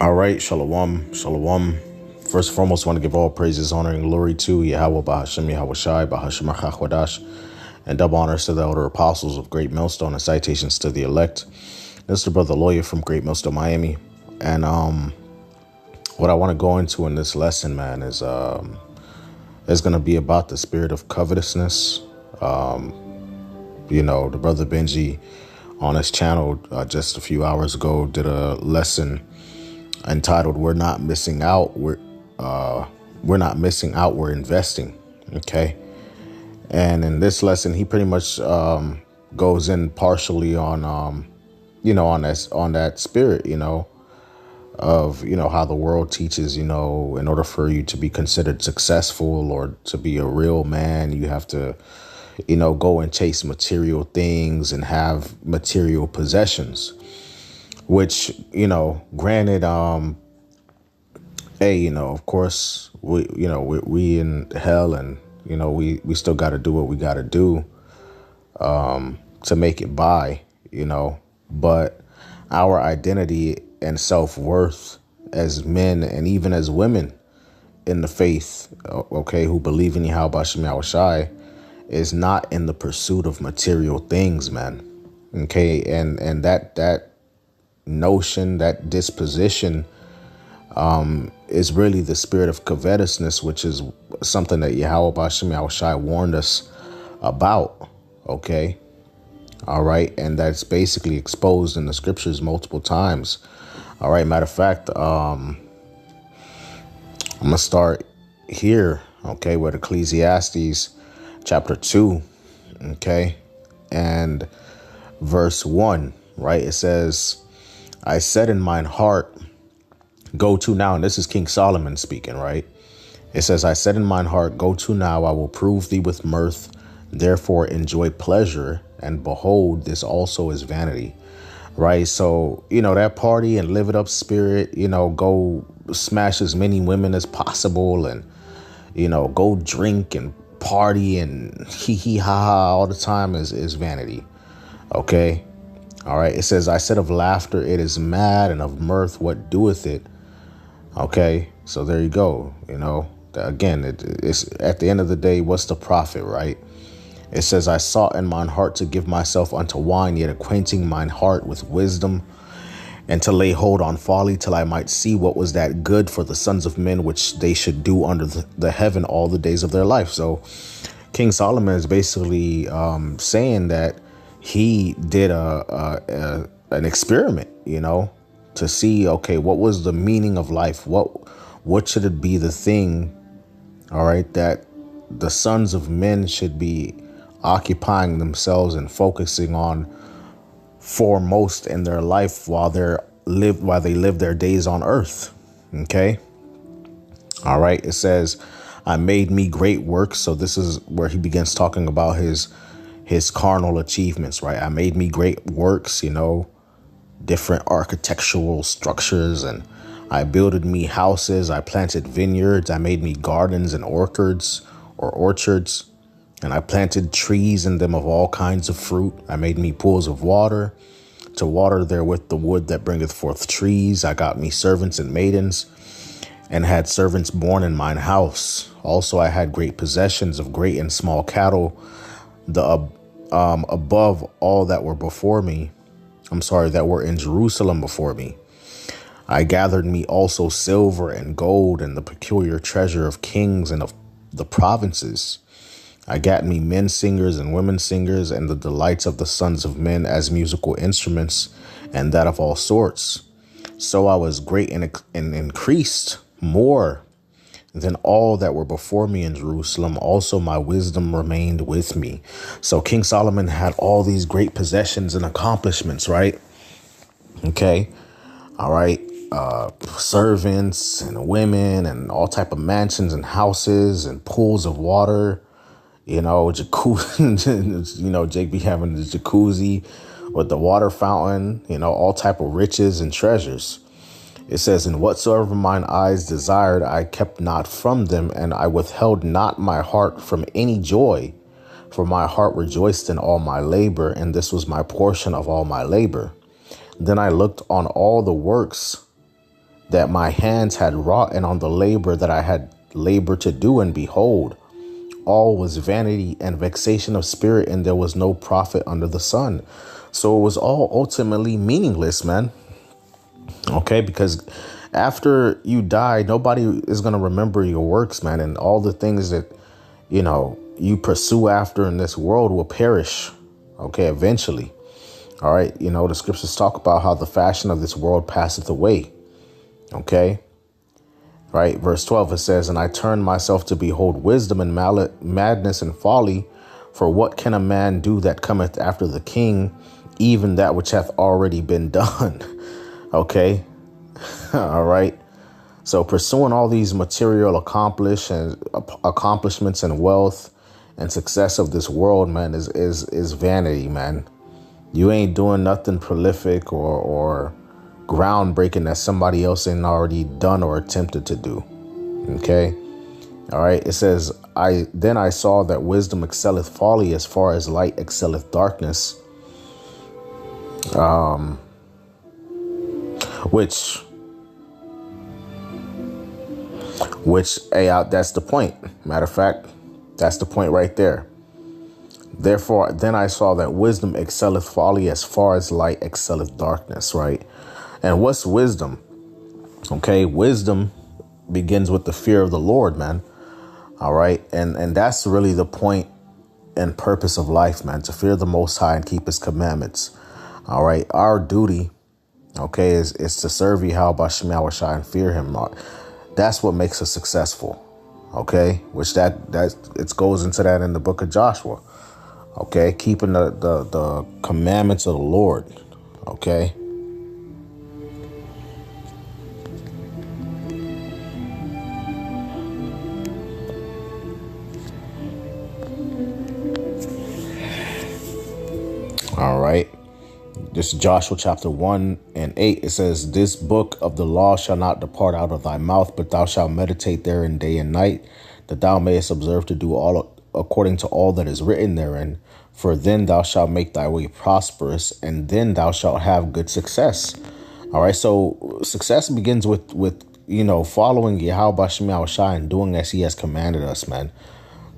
All right, shalom, shalom. First and foremost, I want to give all praises, honor, and glory to Yahweh, Bahashem, Yahweh Shai, Bahashem, Achachwadash, and double honors to the elder apostles of Great Millstone and citations to the elect. This is the brother lawyer from Great Millstone, Miami. And what I want to go into in this lesson, man, is going to be about the spirit of covetousness. The brother Benji on his channel just a few hours ago did a lesson entitled "We're Not Missing Out. We're not missing out. We're investing." Okay, and in this lesson, he pretty much goes in partially on on that spirit, of how the world teaches, in order for you to be considered successful or to be a real man, you have to go and chase material things and have material possessions, which, granted, of course, we in hell, and, we still got to do what we got to do to make it by, but our identity and self-worth as men and even as women in the faith, okay, who believe in Yahweh Bashem Yahweh Shai, is not in the pursuit of material things, man. Okay, and that notion, that disposition, is really the spirit of covetousness, which is something that Yahweh Bashem Yahweh Shai warned us about. Okay, all right, and that's basically exposed in the scriptures multiple times. All right, matter of fact, I'm gonna start here, okay, with Ecclesiastes chapter 2, okay, and verse 1, right? It says, "I said in mine heart, go to now," and this is King Solomon speaking, right? It says, "I said in mine heart, go to now, I will prove thee with mirth, therefore enjoy pleasure, and behold, this also is vanity." Right? So, that party and live it up spirit, go smash as many women as possible, and, go drink and party and hee hee ha ha all the time is vanity. Okay. All right. It says, "I said of laughter, it is mad, and of mirth, what doeth it?" Okay. So there you go. Again, it's at the end of the day, what's the profit, right? It says, "I sought in mine heart to give myself unto wine, yet acquainting mine heart with wisdom, and to lay hold on folly, till I might see what was that good for the sons of men, which they should do under the heaven all the days of their life." So King Solomon is basically saying that he did an experiment, to see, okay, what was the meaning of life? What should it be the thing, all right, that the sons of men should be occupying themselves and focusing on foremost in their life while they live their days on earth. Okay. All right. It says, "I made me great works." So this is where he begins talking about his carnal achievements, right? "I made me great works, different architectural structures, and I builded me houses. I planted vineyards. I made me gardens and orchards, and I planted trees in them of all kinds of fruit. I made me pools of water to water therewith the wood that bringeth forth trees. I got me servants and maidens, and had servants born in mine house. Also I had great possessions of great and small cattle, above all that were before me. That were in Jerusalem before me. I gathered me also silver and gold, and the peculiar treasure of kings and of the provinces. I got me men singers and women singers, and the delights of the sons of men as musical instruments, and that of all sorts. So I was great and increased more than all that were before me in Jerusalem. Also my wisdom remained with me." So King Solomon had all these great possessions and accomplishments, right? Okay. All right. Servants and women and all type of mansions and houses and pools of water, jacuzzi, Jake be having the jacuzzi with the water fountain, all type of riches and treasures. It says, "And whatsoever mine eyes desired, I kept not from them, and I withheld not my heart from any joy, for my heart rejoiced in all my labor, and this was my portion of all my labor. Then I looked on all the works that my hands had wrought, and on the labor that I had labored to do, and behold, all was vanity and vexation of spirit, and there was no profit under the sun. So it was all ultimately meaningless, man. Okay, because after you die, nobody is going to remember your works, man. And all the things that, you pursue after in this world will perish. Okay, eventually. All right. The scriptures talk about how the fashion of this world passeth away. Okay. Right. Verse 12, it says, and I turned myself to behold wisdom and madness and folly. For what can a man do that cometh after the king, even that which hath already been done? Okay. All right. So pursuing all these material accomplishments and wealth and success of this world, man, is vanity, man. You ain't doing nothing prolific or groundbreaking that somebody else ain't already done or attempted to do. Okay. All right. It says, then I saw that wisdom excelleth folly as far as light excelleth darkness. That's the point. Matter of fact, that's the point right there. Therefore, then I saw that wisdom excelleth folly as far as light excelleth darkness, right? And what's wisdom? Okay, wisdom begins with the fear of the Lord, man. All right. And that's really the point and purpose of life, man, to fear the Most High and keep his commandments. All right. Our duty, okay, is to serve Yahweh Shem Yahushai and fear him. That's what makes us successful. Okay, which that it goes into that in the book of Joshua. Okay, keeping the commandments of the Lord. Okay. All right. This is Joshua chapter 1:8. It says, this book of the law shall not depart out of thy mouth, but thou shalt meditate therein day and night, that thou mayest observe to do all according to all that is written therein. For then thou shalt make thy way prosperous, and then thou shalt have good success. All right. So success begins with following Yahweh Shem Yahushai and doing as he has commanded us, man,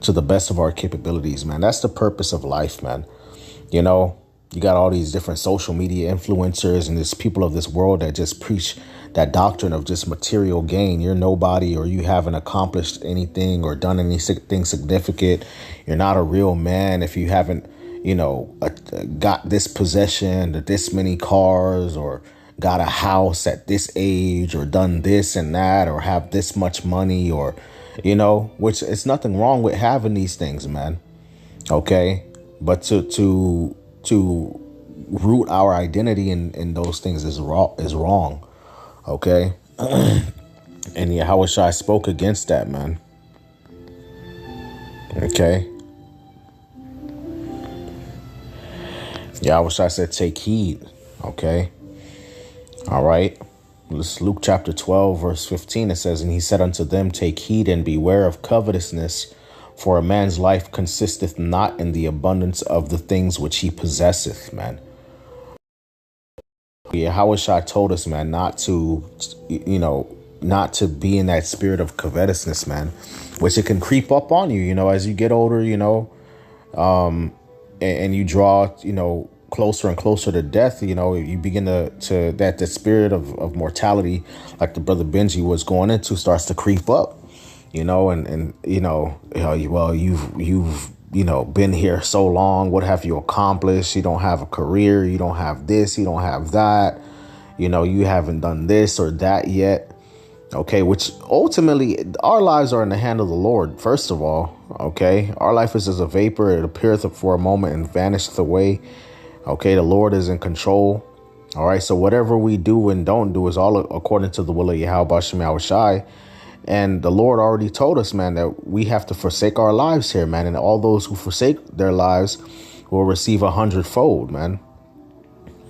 to the best of our capabilities, man. That's the purpose of life, man. You got all these different social media influencers and these people of this world that just preach that doctrine of just material gain. You're nobody, or you haven't accomplished anything or done anything significant. You're not a real man if you haven't, got this possession or this many cars, or got a house at this age, or done this and that, or have this much money, or, which it's nothing wrong with having these things, man. Okay. But to root our identity in those things is wrong. Okay. And Yahushua spoke against that, man. Okay. Yahushua said, take heed. Okay. All right. This Luke chapter 12, verse 15. It says, and he said unto them, take heed and beware of covetousness, for a man's life consisteth not in the abundance of the things which he possesseth, man. Yahushua told us, man, not to be in that spirit of covetousness, man, which it can creep up on you, as you get older, and you draw, closer and closer to death, you begin to that the spirit of mortality, like the brother Benji was going into, starts to creep up. Well, you've been here so long. What have you accomplished? You don't have a career. You don't have this. You don't have that. You haven't done this or that yet. Okay, which ultimately our lives are in the hand of the Lord. First of all, okay, our life is as a vapor. It appeareth for a moment and vanisheth away. Okay, the Lord is in control. All right, so whatever we do and don't do is all according to the will of Yahweh Shem Yahushai. And the Lord already told us, man, that we have to forsake our lives here, man. And all those who forsake their lives will receive 100-fold, man.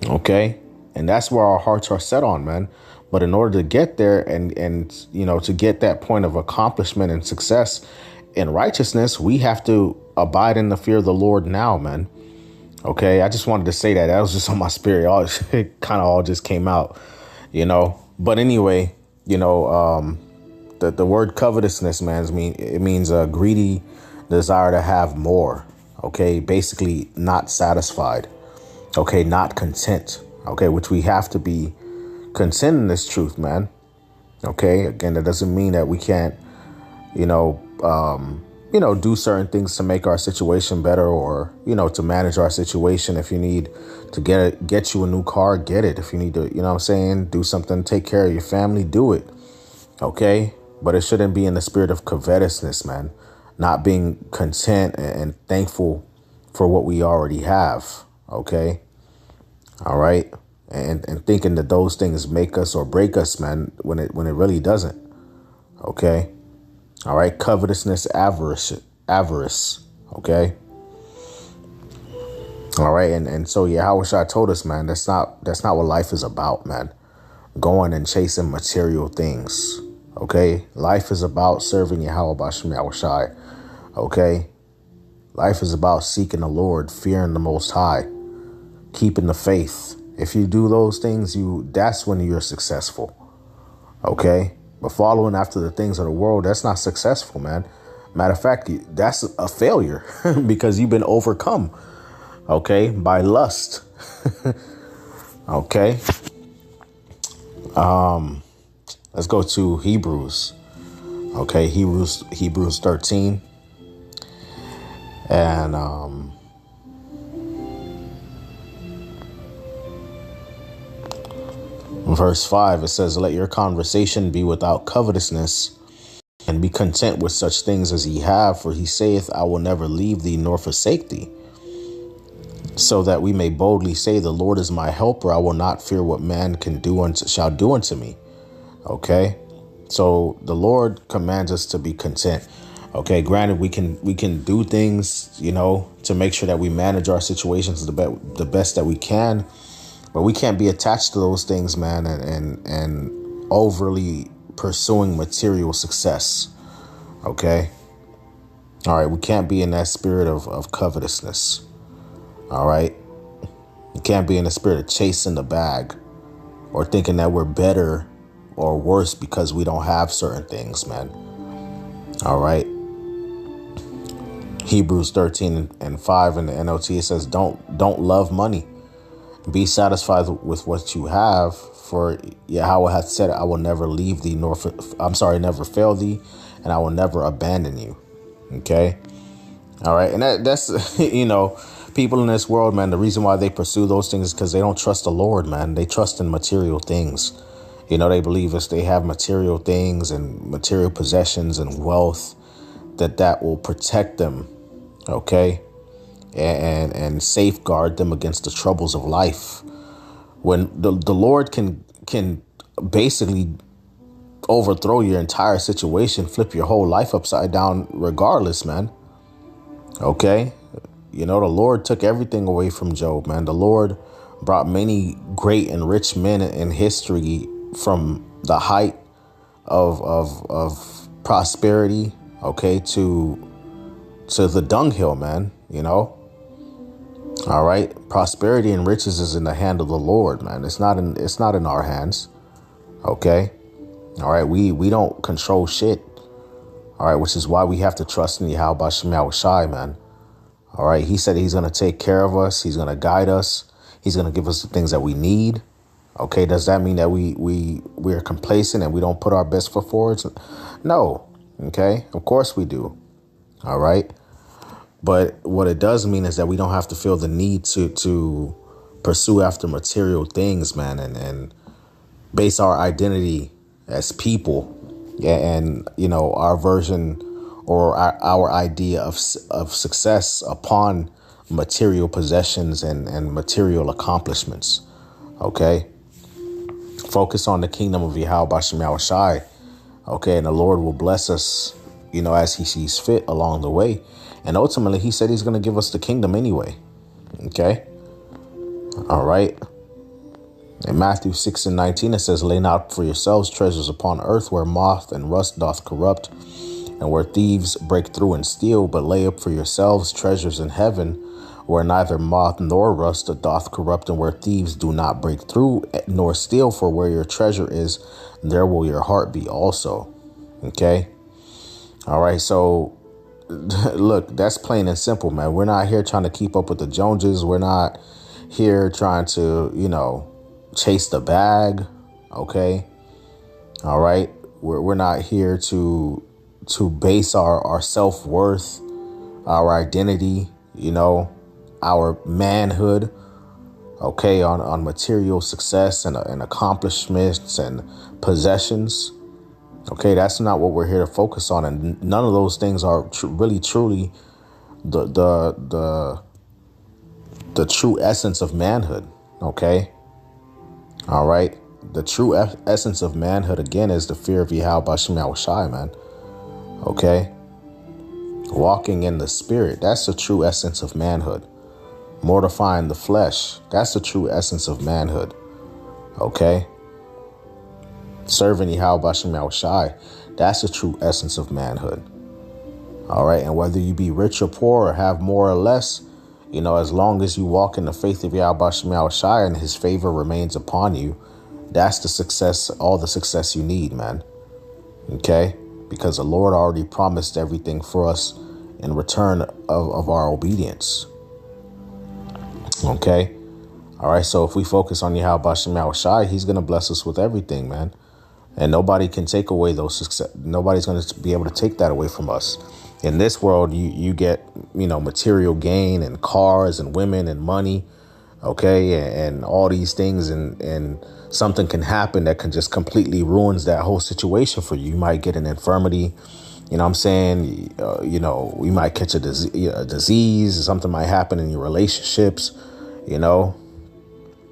Okay. And that's where our hearts are set on, man. But in order to get there and to get that point of accomplishment and success in righteousness, we have to abide in the fear of the Lord now, man. OK, I just wanted to say that. That was just on my spirit. It kind of all just came out, But anyway, You know, the word covetousness, man, it means a greedy desire to have more. Okay, basically not satisfied. Okay, not content. Okay, which we have to be content in this truth, man. Okay, again, that doesn't mean that we can't, you know, do certain things to make our situation better, or, to manage our situation. If you need to get you a new car, get it. If you need to, what I'm saying, do something, take care of your family, do it. Okay. But it shouldn't be in the spirit of covetousness, man. Not being content and thankful for what we already have. Okay. All right. And thinking that those things make us or break us, man, when it really doesn't. Okay. All right. Covetousness, avarice. Okay. All right. And so, yeah, Hawashai told us, man, that's not what life is about, man. Going and chasing material things. Okay. Life is about serving Yahweh Bashem Hawashai. Okay. Life is about seeking the Lord, fearing the Most High, keeping the faith. If you do those things, that's when you're successful. Okay. But following after the things of the world, that's not successful, man. Matter of fact, that's a failure because you've been overcome. Okay. By lust. Okay. Let's go to Hebrews. Okay. Hebrews 13. And, verse 5, it says, let your conversation be without covetousness, and be content with such things as ye have, for he saith, I will never leave thee nor forsake thee. So that we may boldly say, the Lord is my helper, I will not fear what man shall do unto me. Okay. So the Lord commands us to be content. Okay. Granted, we can do things, to make sure that we manage our situations the best that we can. But we can't be attached to those things, man, and overly pursuing material success. Okay. All right. We can't be in that spirit of covetousness. All right. You can't be in the spirit of chasing the bag or thinking that we're better or worse because we don't have certain things, man. All right. Hebrews 13 and 5 in the NLT, it says, don't love money. Be satisfied with what you have, for Yahweh hath said, I will never leave thee, never fail thee, and I will never abandon you. Okay. All right. And that's, people in this world, man, the reason why they pursue those things is because they don't trust the Lord, man. They trust in material things. They believe if they have material things and material possessions and wealth, that will protect them. Okay. And safeguard them against the troubles of life. When the Lord can basically overthrow your entire situation, flip your whole life upside down regardless, man. Okay. The Lord took everything away from Job, man. The Lord brought many great and rich men in history from the height of prosperity, okay, to the dunghill, man. All right. Prosperity and riches is in the hand of the Lord, man. It's not in our hands. Okay. All right. We don't control shit. All right. Which is why we have to trust in Yahweh Bashem Yahushai, man. All right. He said he's going to take care of us. He's going to guide us. He's going to give us the things that we need. Okay. Does that mean that we're complacent and we don't put our best foot forward? No. Okay. Of course we do. All right. But what it does mean is that we don't have to feel the need to pursue after material things, man, and base our identity as people and, our version or our idea of success upon material possessions and material accomplishments. OK, focus on the kingdom of Yahweh Bashem Yahushai. OK, and the Lord will bless us, as he sees fit along the way. And ultimately, he said he's going to give us the kingdom anyway. OK. All right. In Matthew 6 and 19, it says, lay not for yourselves treasures upon earth where moth and rust doth corrupt and where thieves break through and steal, but lay up for yourselves treasures in heaven where neither moth nor rust doth corrupt, and where thieves do not break through nor steal. For where your treasure is, there will your heart be also. Okay. All right. So look, that's plain and simple, man. We're not here trying to keep up with the Joneses. We're not here trying to, chase the bag. Okay. All right. We're not here to base our self-worth, our identity, our manhood, okay, on material success and accomplishments and possessions. Okay, that's not what we're here to focus on, and none of those things are really truly the true essence of manhood. Okay, all right. The true essence of manhood, again, is the fear of Yahweh Bashem Yahushai, man. Okay, walking in the spirit, that's the true essence of manhood. Mortifying the flesh, that's the true essence of manhood. Okay, serving Yahweh Bashem Yahushai, that's the true essence of manhood. All right, and whether you be rich or poor or have more or less, as long as you walk in the faith of Yahweh Bashem Yahushai and his favor remains upon you, that's the success, all the success you need, man. Okay, because the Lord already promised everything for us in return of our obedience. Okay. All right. So if we focus on Yahweh Bashem Yahushai, he's going to bless us with everything, man. And nobody can take away those success. Nobody's going to be able to take that away from us. In this world, you get, material gain and cars and women and money. Okay. And all these things, and something can happen that can just completely ruins that whole situation for you. You might get an infirmity. You know what I'm saying? We might catch a disease. Something might happen in your relationships,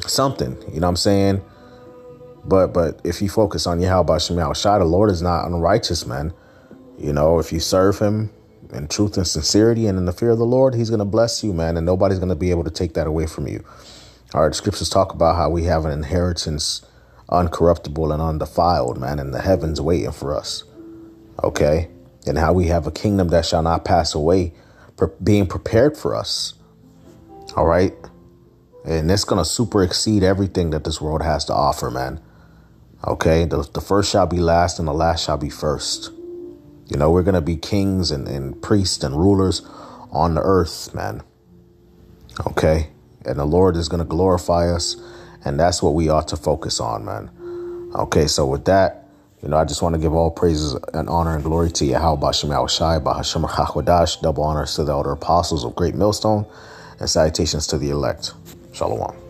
something, you know what I'm saying? But if you focus on Yahweh Bashem Yahushai, the Lord is not unrighteous, man. If you serve him in truth and sincerity and in the fear of the Lord, he's going to bless you, man. And nobody's going to be able to take that away from you. All right. The scriptures talk about how we have an inheritance uncorruptible and undefiled, man, in the heavens waiting for us. Okay. And how we have a kingdom that shall not pass away, being prepared for us. All right. And it's going to super exceed everything that this world has to offer, man. Okay. The first shall be last and the last shall be first. We're going to be kings and priests and rulers on the earth, man. Okay. And the Lord is going to glorify us. And that's what we ought to focus on, man. Okay. So with that, I just want to give all praises and honor and glory to Yahweh Bashem Yahushai, Bahashem Chakwadash, double honors to the elder apostles of Great Millstone, and salutations to the elect. Shalom.